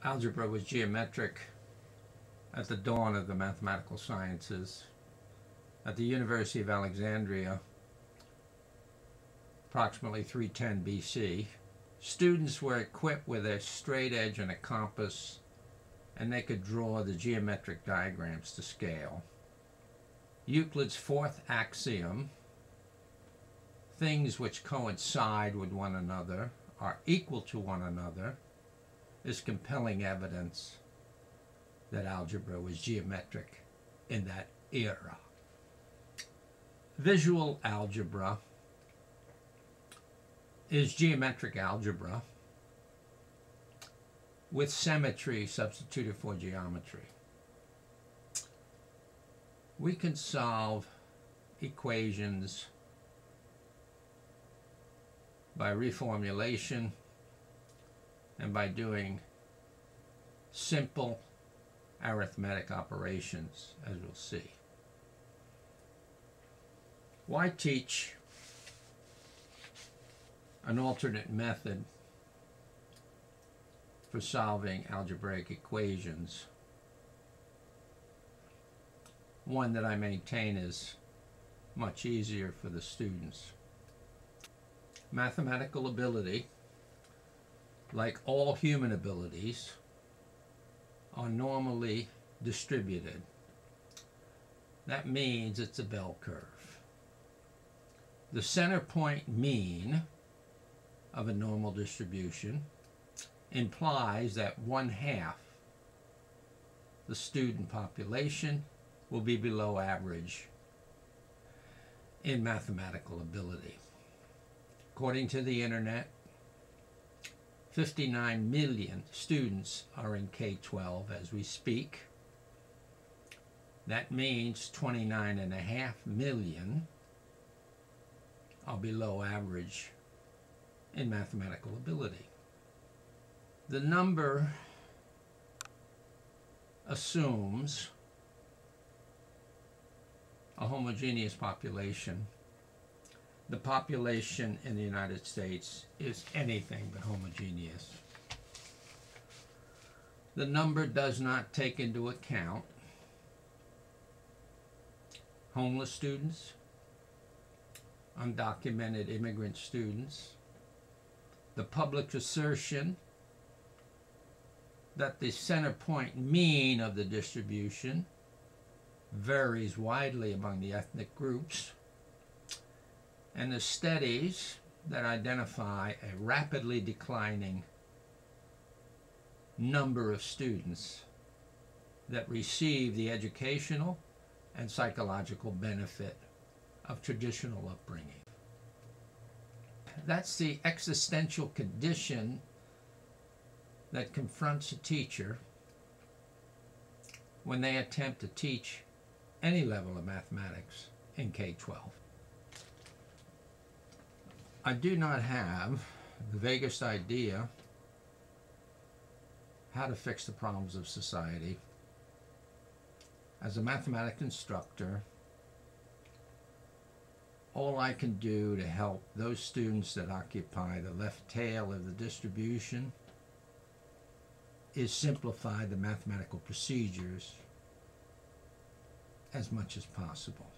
Algebra was geometric at the dawn of the mathematical sciences. At the University of Alexandria, approximately 310 BC, students were equipped with a straight edge and a compass, and they could draw the geometric diagrams to scale. Euclid's fourth axiom, things which coincide with one another are equal to one another, is compelling evidence that algebra was geometric in that era. Visual algebra is geometric algebra with symmetry substituted for geometry. We can solve equations by reformulation and by doing simple arithmetic operations, as we'll see. Why teach an alternate method for solving algebraic equations? One that I maintain is much easier for the students. Mathematical ability, like all human abilities, are normally distributed. That means it's a bell curve. The center point mean of a normal distribution implies that 1/2 the student population will be below average in mathematical ability. According to the internet, 59 million students are in K-12 as we speak. That means 29.5 million are below average in mathematical ability. The number assumes a homogeneous population. The population in the United States is anything but homogeneous. The number does not take into account homeless students, undocumented immigrant students, the public's assertion that the center point mean of the distribution varies widely among the ethnic groups, and the studies that identify a rapidly declining number of students that receive the educational and psychological benefit of traditional upbringing. That's the existential condition that confronts a teacher when they attempt to teach any level of mathematics in K-12. I do not have the vaguest idea how to fix the problems of society. As a mathematics instructor, all I can do to help those students that occupy the left tail of the distribution is simplify the mathematical procedures as much as possible.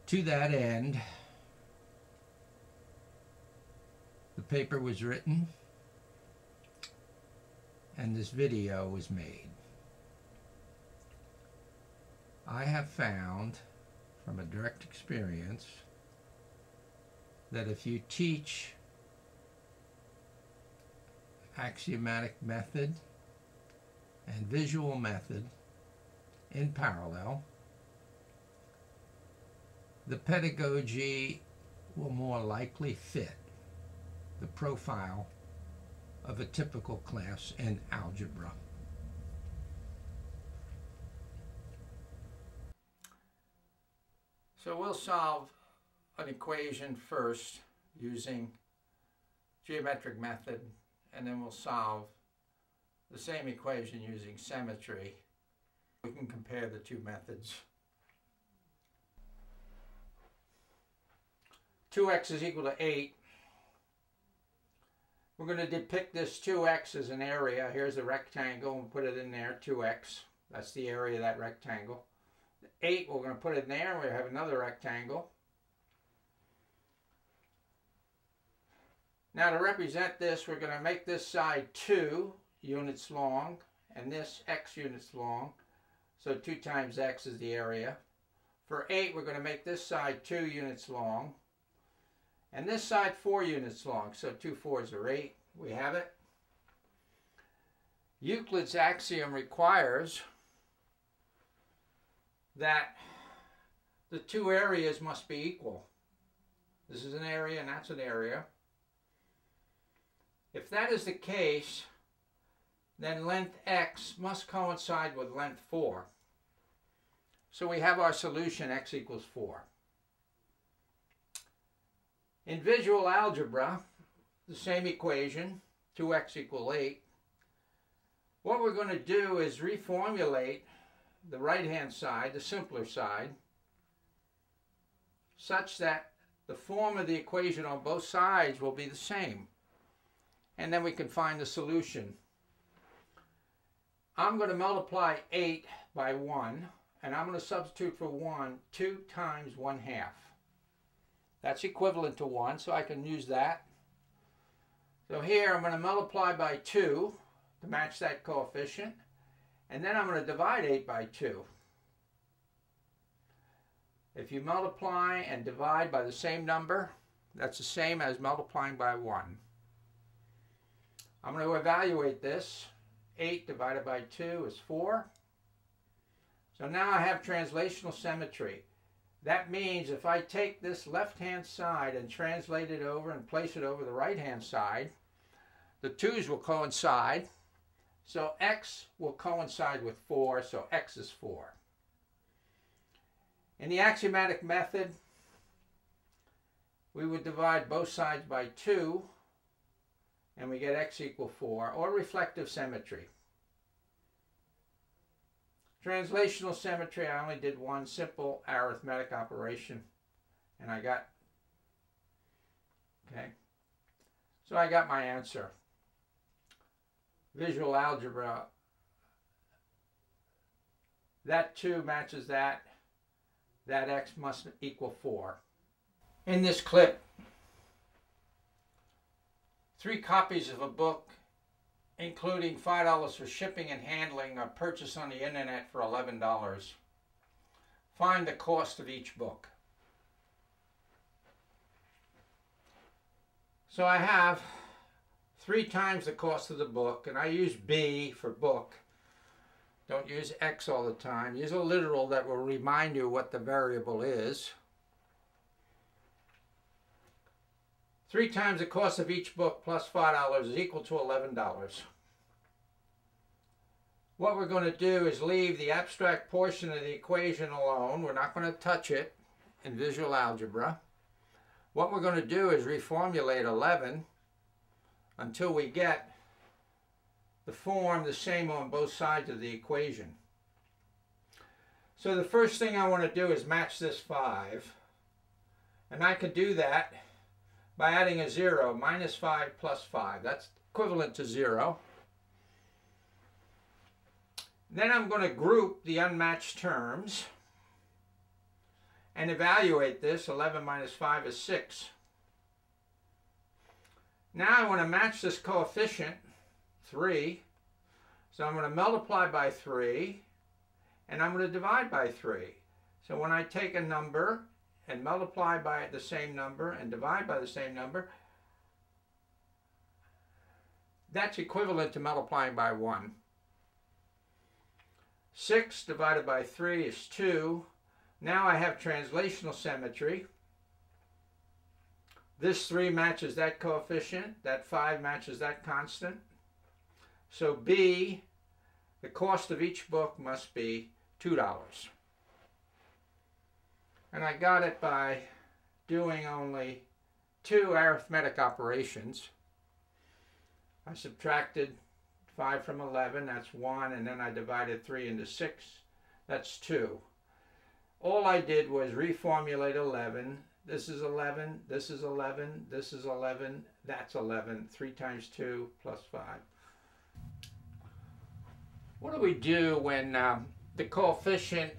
To that end, the paper was written and this video was made. I have found from a direct experience that if you teach axiomatic method and visual method in parallel, the pedagogy will more likely fit the profile of a typical class in algebra. So we'll solve an equation first using geometric method, and then we'll solve the same equation using symmetry. We can compare the two methods. 2x is equal to 8 We're going to depict this 2x as an area. Here's a rectangle and put it in there, 2x. That's the area of that rectangle. 8, we're going to put it in there. We have another rectangle. Now to represent this, we're going to make this side 2 units long and this x units long. So 2 times x is the area. For 8, we're going to make this side 2 units long and this side 4 units long. So 2 4s are 8. We have it. Euclid's axiom requires that the 2 areas must be equal. This is an area and that's an area. If that is the case, then length x must coincide with length 4. So we have our solution, x equals 4. In visual algebra, the same equation, 2x equals 8. What we're going to do is reformulate the right-hand side, the simpler side, such that the form of the equation on both sides will be the same. And then we can find the solution. I'm going to multiply 8 by 1, and I'm going to substitute for 1, 2 times 1/2. That's equivalent to 1, so I can use that. So here I'm going to multiply by 2 to match that coefficient, and then I'm going to divide 8 by 2. If you multiply and divide by the same number, that's the same as multiplying by 1. I'm going to evaluate this. 8 divided by 2 is 4. So now I have translational symmetry. That means if I take this left-hand side and translate it over and place it over the right-hand side, the 2's will coincide. So x will coincide with 4, so x is 4. In the axiomatic method, we would divide both sides by 2, and we get x equals 4, or reflective symmetry. Translational symmetry, I only did one simple arithmetic operation, and I got, okay, so I got my answer. Visual algebra, that 2 matches that x must equal 4. In this clip, 3 copies of a book, including $5 for shipping and handling, are purchased on the internet for $11. Find the cost of each book. So I have 3 times the cost of the book, and I use B for book. Don't use X all the time. Use a literal that will remind you what the variable is. 3 times the cost of each book plus $5 is equal to $11. What we're going to do is leave the abstract portion of the equation alone. We're not going to touch it in visual algebra. What we're going to do is reformulate 11 until we get the form the same on both sides of the equation. So the first thing I want to do is match this 5. And I can do that by adding a 0, minus 5 plus 5. That's equivalent to 0. Then I'm going to group the unmatched terms and evaluate this. 11 minus 5 is 6. Now I want to match this coefficient, 3. So I'm going to multiply by 3, and I'm going to divide by 3. So when I take a number and multiply by the same number and divide by the same number, that's equivalent to multiplying by 1. 6 divided by 3 is 2. Now I have translational symmetry. This 3 matches that coefficient. That 5 matches that constant. So B, the cost of each book must be $2. And I got it by doing only 2 arithmetic operations. I subtracted 5 from 11, that's 1, and then I divided 3 into 6, that's 2. All I did was reformulate 11 this is 11, this is 11, this is 11, that's 11. 3 times 2 plus 5. What do we do when the coefficient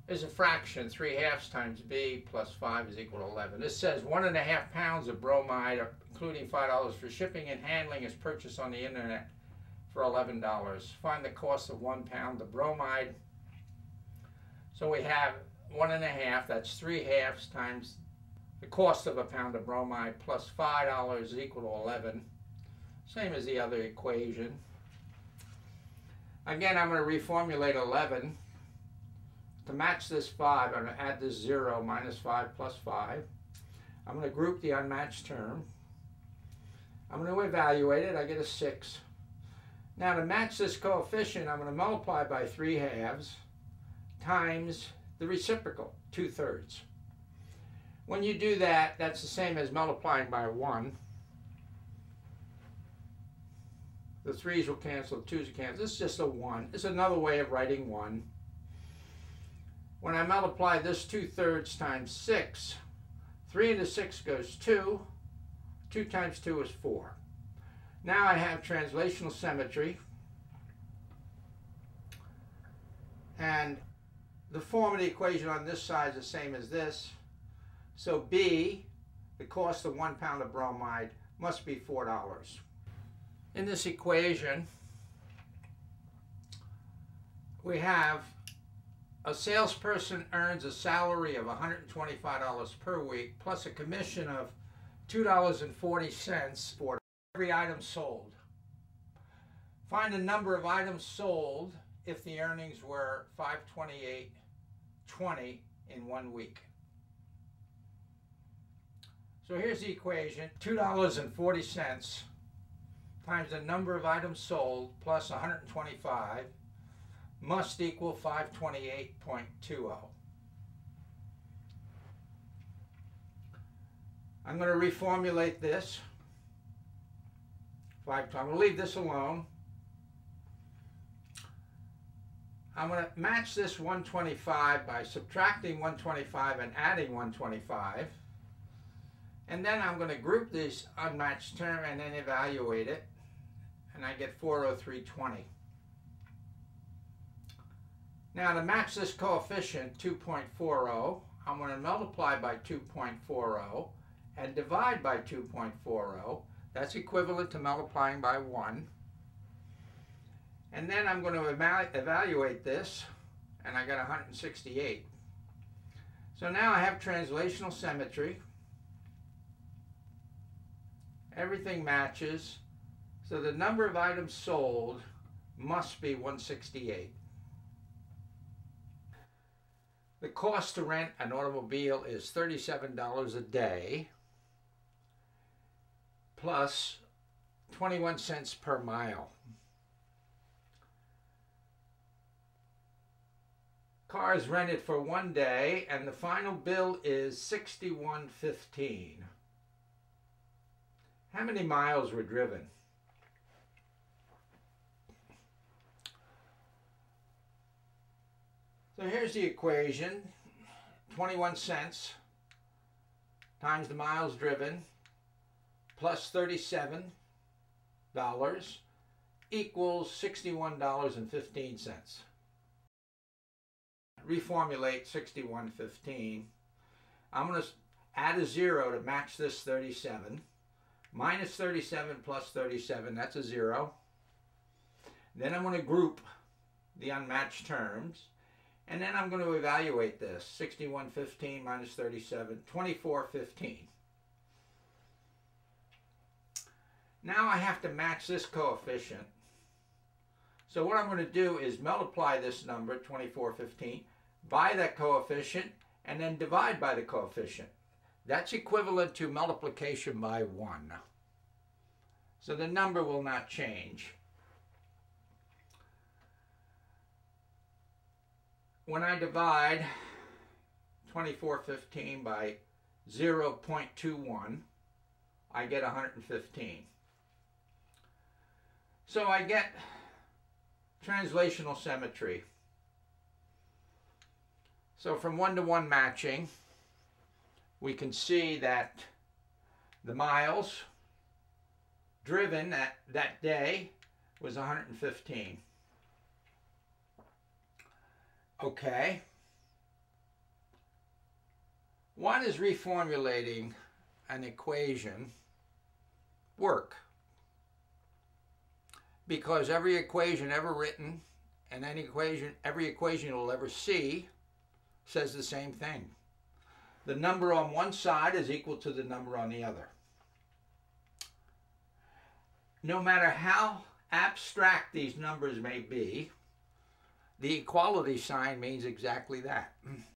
is a fraction? 3/2 times b plus 5 is equal to 11. This says 1.5 pounds of bromide, including $5 for shipping and handling, is purchased on the internet for $11. Find the cost of 1 pound of bromide. So we have 1.5, that's 3/2 times the cost of a pound of bromide plus $5 is equal to 11. Same as the other equation. Again, I'm going to reformulate 11. To match this 5, I'm going to add this 0 minus 5 plus 5. I'm going to group the unmatched term. I'm going to evaluate it. I get a 6. Now to match this coefficient, I'm going to multiply by 3/2 times the reciprocal, 2/3. When you do that, that's the same as multiplying by 1. The 3's will cancel, the 2's will cancel. This is just a 1. It's another way of writing 1. When I multiply this 2/3 times 6, 3 into 6 goes 2. 2 times 2 is 4. Now I have translational symmetry. And the form of the equation on this side is the same as this. So B, the cost of 1 pound of bromide, must be $4. In this equation, we have a salesperson earns a salary of $125 per week plus a commission of $2.40 for every item sold. Find the number of items sold if the earnings were $528.20 in 1 week. So here's the equation. $2.40 times the number of items sold plus 125 must equal 528.20. I'm going to reformulate this. I'm going to leave this alone. I'm going to match this 125 by subtracting 125 and adding 125. And then I'm going to group this unmatched term and then evaluate it. And I get 403.20. Now to match this coefficient, 2.40, I'm going to multiply by 2.40 and divide by 2.40. That's equivalent to multiplying by 1. And then I'm going to evaluate this, and I got 168. So now I have translational symmetry. Everything matches. So the number of items sold must be 168. The cost to rent an automobile is $37 a day plus 21 cents per mile. Car is rented for 1 day and the final bill is $61.15. How many miles were driven? So here's the equation. 21 cents times the miles driven plus $37 equals $61.15. Reformulate 61.15. I'm going to add a 0 to match this 37. Minus 37 plus 37, that's a 0. Then I'm going to group the unmatched terms. And then I'm going to evaluate this. 61.15 minus 37, 24.15. Now I have to match this coefficient. So what I'm going to do is multiply this number, 24.15, by that coefficient, and then divide by the coefficient. That's equivalent to multiplication by 1. So the number will not change. When I divide 24.15 by 0.21, I get 115. So I get translational symmetry. So from 1-to-1 matching, we can see that the miles driven that day was 115. Okay. Why does reformulating an equation work? Because every equation ever written and every equation you'll ever see says the same thing. The number on one side is equal to the number on the other. No matter how abstract these numbers may be, the equality sign means exactly that.